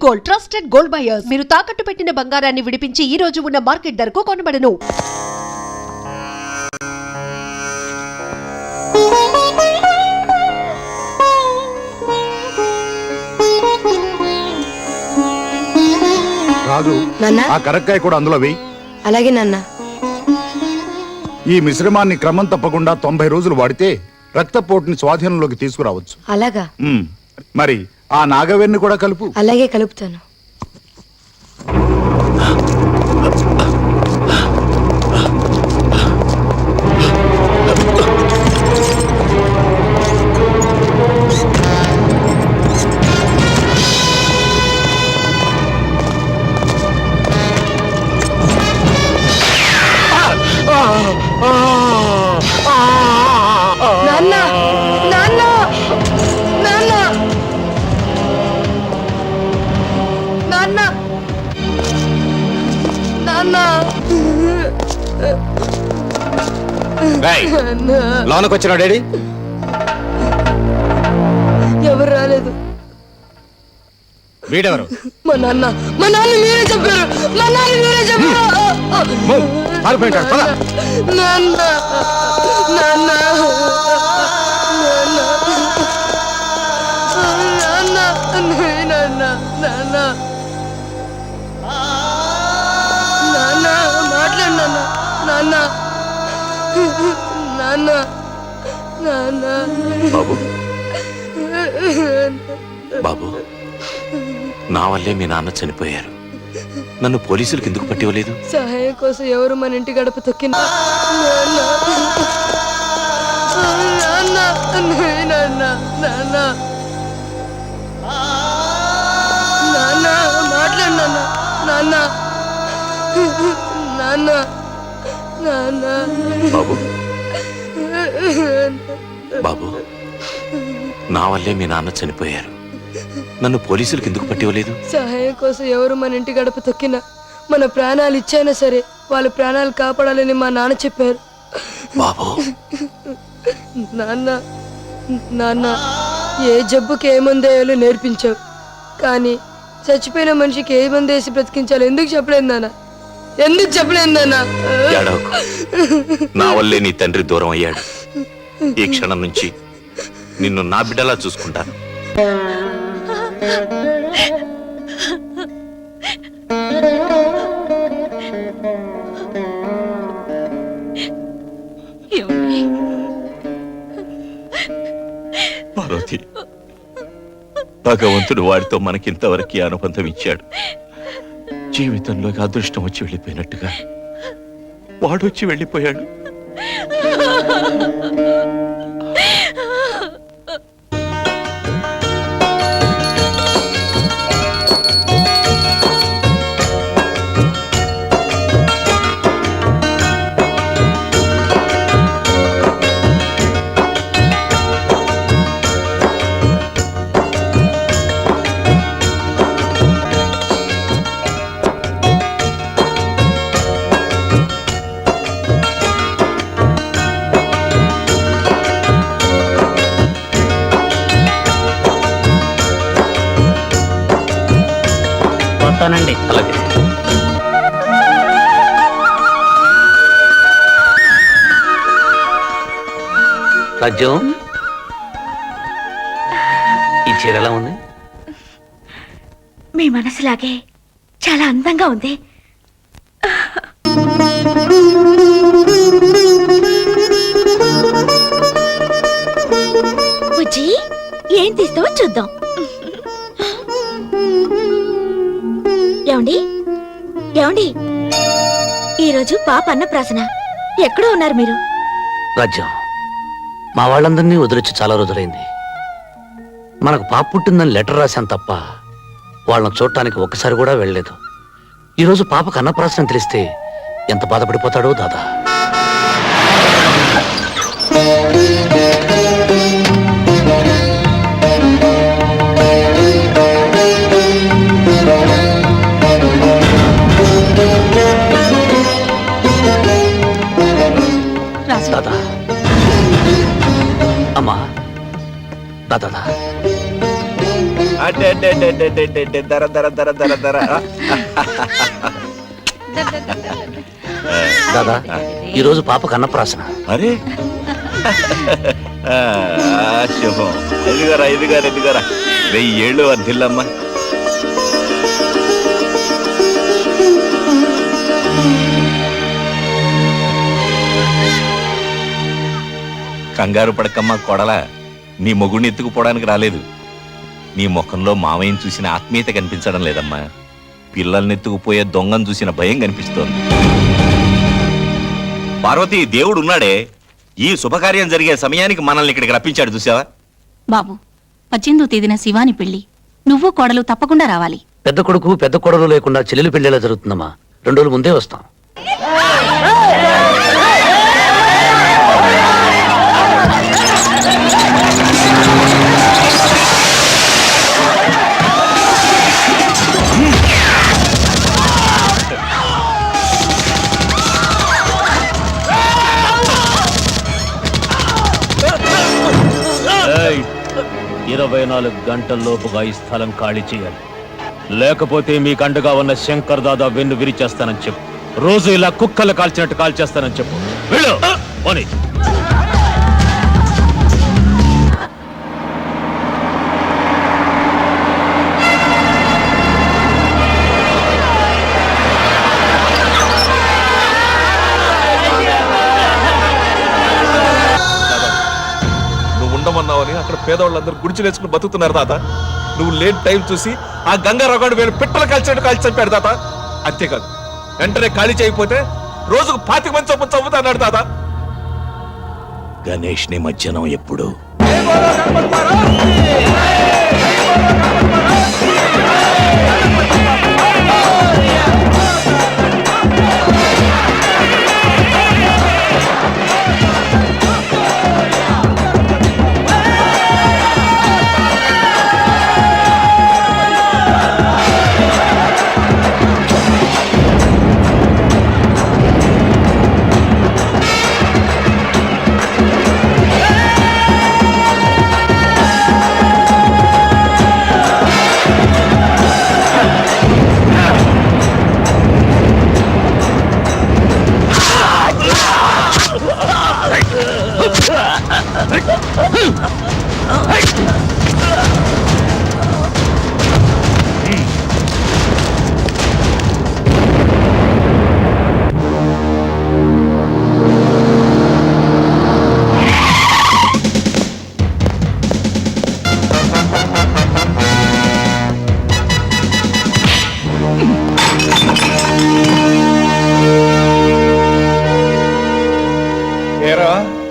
Gold, trusted gold buyers. మీరు తాకట్టు పెట్టిన బంగారాన్ని విడిపించి ఈ రోజు ఉన్న మార్కెట్ ధరకు కొనబడను. రాజు, ఆ కరక్కాయ కూడా అందులో వెయ్యి. అలాగే నాన్న. ఈ మిశ్రమాన్ని క్రమం తప్పకుండా 90 రోజులు వాడితే రక్తపోటుని స్వాధీనంలోకి తీసుకురావచ్చు. అలాగా? మరి ఆ నాగవెన్ని కూడా కలుపు. అలాగే కలుపుతాను. నాన్న, నాన్న, నాన్న, నాన్న, నాన్న. లోనకు వచ్చిన డాడీ ఎవరు రాలేదు. వీడెవరు? మా నాన్న. మా నాన్న మీరే చెప్పారు. మా నాన్న మీరే చెప్పారు. నాన్న, నాన్న, నాన్న, నాన్న, నాన్న, నాన్న, మాట్లాడు నాన్న. నాన్న, నాన్న, నాన్న. బాబు, బాబు, నా వల్లే మీ నాన్న చనిపోయారు. నన్ను పోలీసులకు ఎందుకు పట్టివ్వలేదు? సహాయం కోసం ఎవరు మన ఇంటి గడప తొక్కిన మాట్లాడు నాన్న. నాన్న, నాన్న, నాన్న. బాబు, బాబు, నా వల్లే మీ నాన్న చనిపోయారు. నన్ను పోలీసులకు ఎందుకు పట్టివ్వలేదు? సహాయం కోసం ఎవరు మన ఇంటి గడప తొక్కిన మన ప్రాణాలు ఇచ్చైనా సరే వాళ్ళ ప్రాణాలు కాపాడాలని మా నాన్న చెప్పారు. బాబు, నాన్న, నాన్న, ఏ జబ్బుకి ఏ మందేయాలో నేర్పించావు, కానీ చచ్చిపోయిన మనిషికి ఏ మంది వేసి బ్రతికించాలో ఎందుకు చెప్పలేదు నాన్న? ఎందుకు చెప్పలేదు నాన్న? ఏడవకు. నా వల్లే నీ తండ్రి దూరం అయ్యాడు. ఈ క్షణం నుంచి నిన్ను నా బిడ్డలా చూసుకుంటాను. పార్వతి, భగవంతుడు వాడితో మనకింతవరకు అనుబంధం ఇచ్చాడు. జీవితంలోకి అదృష్టం వచ్చి వెళ్ళిపోయినట్టుగా వాడు వచ్చి వెళ్ళిపోయాడు. వస్తానండి. అలాగే. రాజ్యం, ఈ చీర ఎలా ఉంది? మీ మనసులాగే చాలా అందంగా ఉంది. బుజ్జి, ఏం తీస్తావో చూద్దాం. ఏమండి, ఏమండి, ఈరోజు పాప అన్నప్రాసన. ఎక్కడో ఉన్నారు మీరు? రాజ్యం, మా వాళ్ళందరినీ వదిలించి చాలా రోజులైంది. మనకు పాప పుట్టిందని లెటర్ రాశాను తప్ప వాళ్ళని చూడటానికి ఒక్కసారి కూడా వెళ్ళలేదు. ఈరోజు పాపకు అన్నప్రాసన తెలిస్తే ఎంత బాధపడిపోతాడో దాదా. దాదా, అమ్మా, దాదా, దర దర దర దర దర దాదా ఈ రోజు పాపకు అన్నప్రాసన. అరే శుభం. ఎదుగారా 1000 ఏళ్ళు వర్ధిల్లమ్మా. కంగారు పడకమ్మా కొడల, నీ మొగుడిని ఎత్తుకుపోవడానికి రాలేదు. నీ ముఖంలో మామయ్యని చూసిన ఆత్మీయత కనిపించడం లేదమ్మా, పిల్లల్ని ఎత్తుకుపోయే దొంగను చూసిన భయం కనిపిస్తోంది. పార్వతి, దేవుడు ఉన్నాడే, ఈ శుభకార్యం జరిగే సమయానికి మనల్ని ఇక్కడికి రప్పించాడు చూసావా? బాబు 18వ తేదీన శివాని పెళ్లి, నువ్వు కోడలు తప్పకుండా రావాలి. పెద్ద కొడుకు పెద్ద కొడలు లేకుండా చెల్లెలు పెళ్లిలా జరుగుతుందమ్మా. 2 రోజుల ముందే వస్తాం. ఏయ్, 24 గంటల్లోపుగా ఈ స్థలం ఖాళీ చేయాలి. లేకపోతే మీకు అండగా ఉన్న శంకర్ దాదా వెన్ను విరిచేస్తానని చెప్పు. రోజు ఇలా కుక్కలు కాల్చినట్టు కాల్చేస్తానని చెప్పు. వెళ్ళు, పోనీ. నువ్వు ఉండమన్నావని అక్కడ పేదవాళ్ళందరూ గుడిచిలేసుకుని బతుకుతున్నారు తాత. నువ్వు లేని టైం చూసి ఆ గంగారావు వేలు పిట్టలు కాల్చినట్టు కాల్చి చంపాడు తాత. అంతేకాదు, వెంటనే ఖాళీ చేయకపోతే రోజుకు 25 మంది చొప్పున చంపుతాడు తాత. గణేష్ నిమజ్జనం ఎప్పుడు?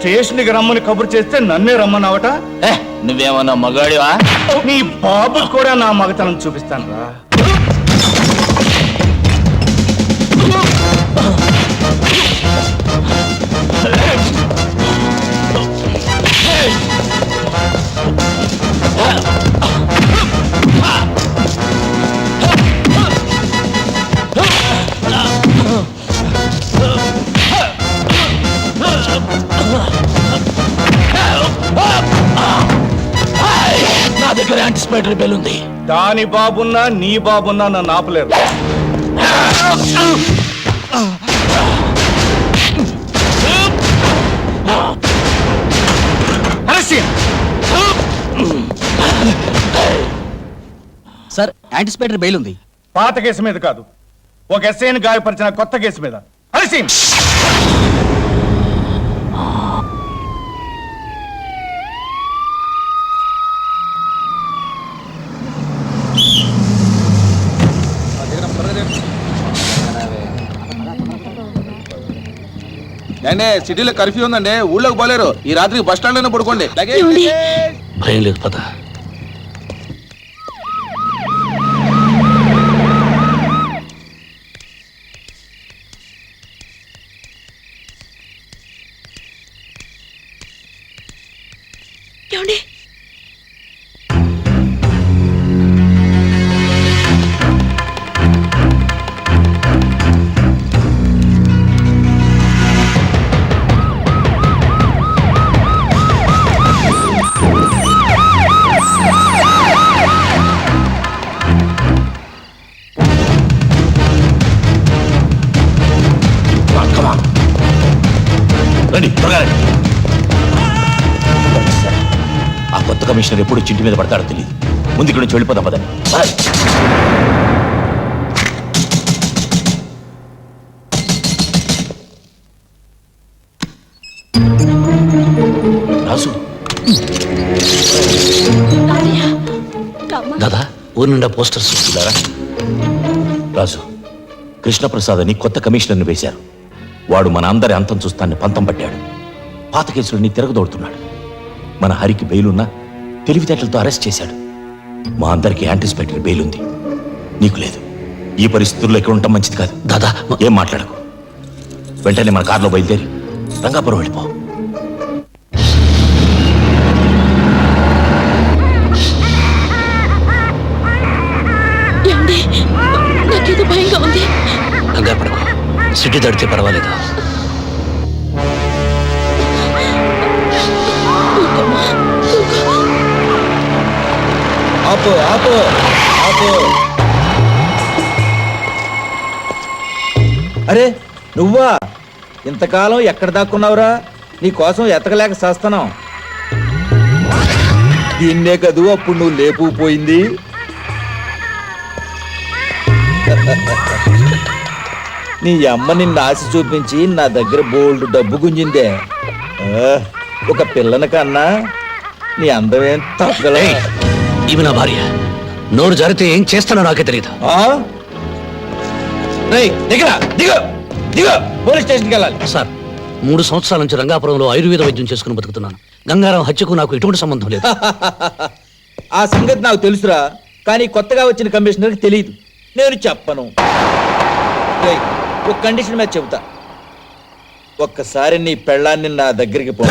స్టేషన్కి రమ్మని కబురు చేస్తే నన్నే రమ్మన్నావట. నువ్వేమన్నా మగాడివా? నీ బాబు కూడా నా మగతనం చూపిస్తాను రా. నా దగ్గర యాంటిసిపేటరీ బెల్ ఉంది. దాని బాబున్నా నీ బాబున్నా నన్ను ఆపలేరు. సార్, యాంటిసిపేటరీ బెయిల్ ఉంది. పాత కేసు మీద కాదు, ఒక ఎస్ఐని గాయపరిచిన కొత్త కేసు మీద. అలసీం సిటీలో కర్ఫ్యూ ఉందండి, ఊళ్ళోకి పోలేరు. ఈ రాత్రికి బస్ స్టాండ్ లోనే పడుకోండి. భయం లేదు పద. ఏమండి? రండి త్వరగా రండి. ఆ కొత్త కమిషనర్ ఎప్పుడు చింటి మీద పడతాడో తెలియదు. ముందు ఇక్కడ నుంచి వెళ్ళిపోదాం పదండి. రాసు దాదా ఊరి నిండా పోస్టర్స్ చూస్తున్నారా? రాజు, కృష్ణప్రసాద్ అని కొత్త కమిషనర్ని వేశారు. వాడు మన అందరి అంతం చూస్తాన్ని పంతం పట్టాడు. పాత కేసులన్నీ తిరగదోడుతున్నాడు. మన హరికి బెయిలున్నా తెలివితేటలతో అరెస్ట్ చేశాడు. మా అందరికి యాంటిసిపేటరీ బెయిల్ ఉంది, నీకు లేదు. ఈ పరిస్థితుల్లో ఎక్కడ ఉండటం మంచిది కాదు. దాదా ఏం మాట్లాడకు. వెంటనే మన కారులో బయలుదేరి రంగాపురం వెళ్ళిపో. ఏమండి నాకేదో భయంగా ఉంది. కంగారు పడకు, సిటీ దాటితే పర్వాలేదు. ఆపు ఆపు ఆపు. అరే నువ్వా? ఇంతకాలం ఎక్కడ దాక్కున్నావురా? నీ కోసం ఎతకలేక చేస్తున్నాం. దీన్నే కదూ అప్పుడు నువ్వు లేపుపోయింది. నీ అమ్మ నిన్ను ఆశ చూపించి నా దగ్గర బోల్డ్ డబ్బు గుంజిందే. ఒక పిల్లని కన్నా నీ అందమేం తగ్గలే. ఈమె నా భార్య. నోరు జారితే ఏం చేస్తానో నాకే తెలియదు. పోలీస్ స్టేషన్కి వెళ్ళాలి. సార్, 3 సంవత్సరాల నుంచి రంగాపురంలో ఆయుర్వేద వైద్యం చేసుకుని బతుకుతున్నాను. గంగారాం హత్యకు నాకు ఎటువంటి సంబంధం లేదు. ఆ సంగతి నాకు తెలుసురా, కానీ కొత్తగా వచ్చిన కమిషనర్కి తెలియదు. నేను చెప్పను. ఒక కండిషన్ మీద చెబుతా. ఒక్కసారి నీ పెళ్ళాన్ని నా దగ్గరికి పో.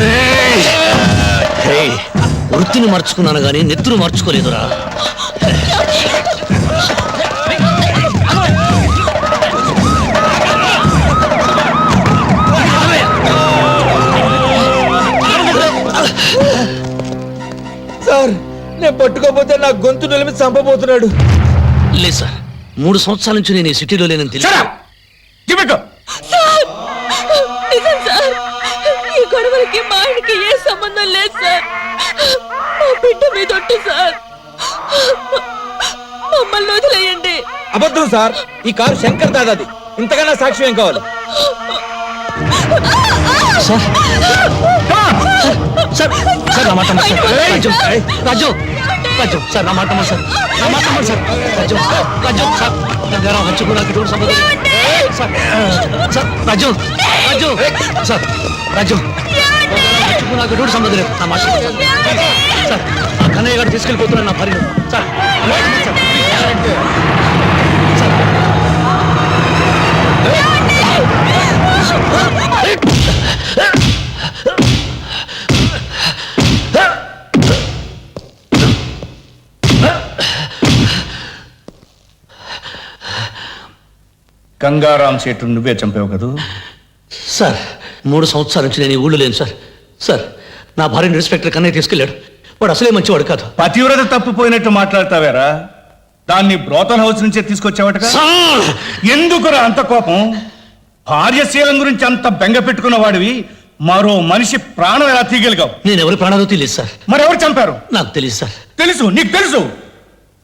వృత్తిని మార్చుకున్నాను గానీ నెత్తును మార్చుకోలేదురా. సార్, నేను పట్టుకోపోతే నా గొంతు నిలిమి చంపబోతున్నాడు. లేదు సార్, 3 సంవత్సరాల నుంచి నేను ఈ సిటీలో లేనని తెలుసు. సార్, నిజం సార్, ఈ గొడవలకి మా ఆయనకి ఏ సంబంధం లేదు సార్. మా బిడ్డ మీద ఒట్టు సార్, మమ్మల్ని వదిలేయండి. అబద్ధం సార్, ఈ కారు శంకర్ దాదాది. ఇంతకన్నా సాక్ష్యం ఏం కావాలి? సార్ సార్ సార్, నా మాట నమ్మండి సార్. రాజు రాజు రాజు సార్, నా మాట నమ్మండి సార్. నా మాట నమ్మండి సార్. రాజు రాజు సార్, గంగారాం హత్యకు నాకు ఎటువంటి సంబంధం లేదు సార్. సార్ రాజు రాజు సార్, రాజు హత్యకు నాకు ఎటువంటి సంబంధం లేదు. నా మాట సార్, ఆ కన్నయ్య గారు తీసుకెళ్ళిపోతున్నాను నా భార్యను సార్. గంగారాం సేటు నువ్వే చంపావు కదూ? సార్, 3 సంవత్సరాల నుంచి నేను ఈ ఊళ్ళో లేను సార్. సార్, నా భార్యను ఇన్స్పెక్టర్ కన్నయ్య తీసుకెళ్ళాడు. వాడు అసలే మంచివాడు కాదు. పతివ్రత తప్పిపోయినట్టు మాట్లాడతావేరా? దాన్ని బ్రోతల్ హౌస్ నుంచే తీసుకొచ్చావట. ఎందుకురా అంత కోపం? భార్యశీలం గురించి అంత బెంగ పెట్టుకున్న వాడివి మరో మనిషి ప్రాణం ఎలా తీయగలిగావు? నేను ఎవరి ప్రాణాలు తెలియదు సార్. మరెవరు చంపారు? నాకు తెలియదు సార్. తెలుసు, నీకు తెలుసు.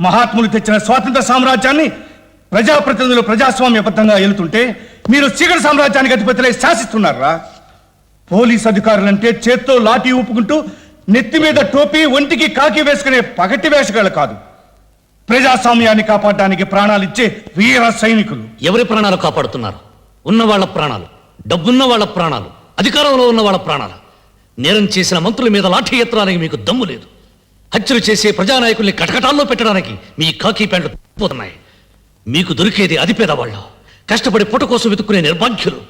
మహాత్ములు తెచ్చిన స్వాతంత్ర సామ్రాజ్యాన్ని ప్రజాప్రతినిధులు ప్రజాస్వామ్యబద్ధంగా ఏలుతుంటే మీరు చీకటి సామ్రాజ్యానికి అధిపతులై శాసిస్తున్నారా? పోలీస్ అధికారులంటే చేత్తో లాఠీ ఊపుకుంటూ నెత్తి మీద టోపీ, ఒంటికి కాకి వేసుకునే పగటి వేషగాళ్ళు కాదు. ప్రజాస్వామ్యాన్ని కాపాడడానికి ప్రాణాలు ఇచ్చే వీర సైనికులు. ఎవరి ప్రాణాలు కాపాడుతున్నారు? ఉన్న వాళ్ళ ప్రాణాలు, డబ్బున్న వాళ్ళ ప్రాణాలు, అధికారంలో ఉన్న వాళ్ళ ప్రాణాలు. నేరం చేసిన మంత్రుల మీద లాఠీ ఎత్తడానికి మీకు దమ్ము లేదు. హత్యలు చేసే ప్రజానాయకుల్ని కటకటాల్లో పెట్టడానికి మీ కాకి ప్యాంట్లు పోతున్నాయి. మీకు దొరికేది అతి పేదవాళ్ళు, కష్టపడి పుట్ట కోసం వెతుక్కునే నిర్భాగ్యులు.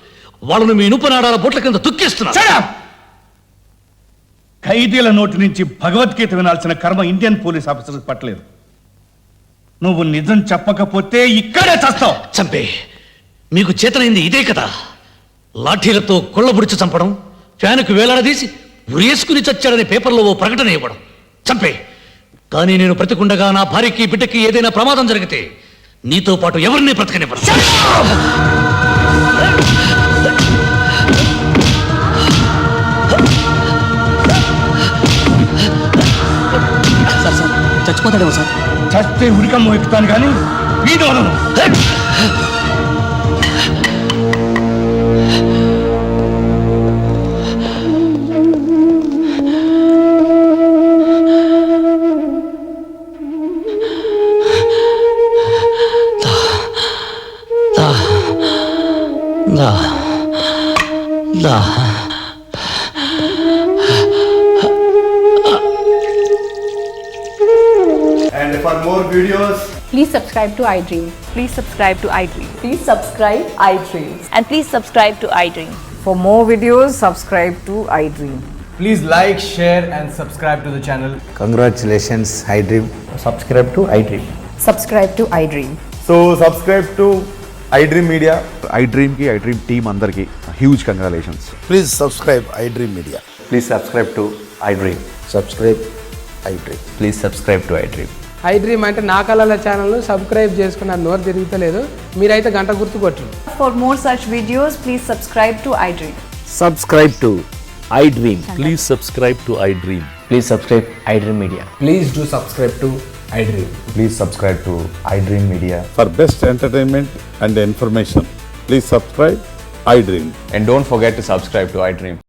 వాళ్ళను మీ ఇనుపనాడాల బొట్ల కింద తొక్కేస్తున్నారు. ఖైదీల నోటి నుంచి భగవద్గీత వినాల్సిన కర్మ ఇండియన్ పోలీస్ ఆఫీసర్కి పట్టలేదు. నువ్వు నిజం చెప్పకపోతే ఇక్కడే చస్తావు. చంపే, మీకు చేతనైంది ఇదే కదా. లాఠీలతో కొళ్ళబుడిచి చంపడం, ఫ్యానుకు వేలాడదీసి ఉరేసుకుని చచ్చాడని పేపర్లో ఓ ప్రకటన ఇవ్వడం. చంపే, కానీ నేను బ్రతికుండగా నా భార్యకి బిడ్డకి ఏదైనా ప్రమాదం జరిగితే నీతో పాటు ఎవరిని బ్రతకనివ్వను. వాడు చచ్చిపోతాడేమో సార్. చస్తే ఉరికమ్మ ఎక్కుతాను కానీ వీడు వదలను. And for more videos, Please subscribe to iDream. Please subscribe to iDream. Please subscribe iDream. And please subscribe to iDream. For more videos, subscribe to iDream. please like, share and subscribe to the channel. Congratulations iDream. Subscribe to iDream. Subscribe to iDream. So subscribe to iDream Media. iDream కి iDream team అందరికి huge congratulations. Please subscribe iDream media. Please subscribe to iDream. Subscribe iDream. Please subscribe to iDream. iDream అంటే నా కళల channel subscribe చేసుకున్న నోరు తిరుగుతలేదు. మీరైతే గంట గుర్తు కొట్టండి. For more such videos, please subscribe to iDream. Subscribe to iDream. Please subscribe to iDream. Please subscribe iDream Media. Please do subscribe to iDream. Please subscribe to iDream media. For best entertainment and information, please subscribe iDream. And don't forget to subscribe to iDream.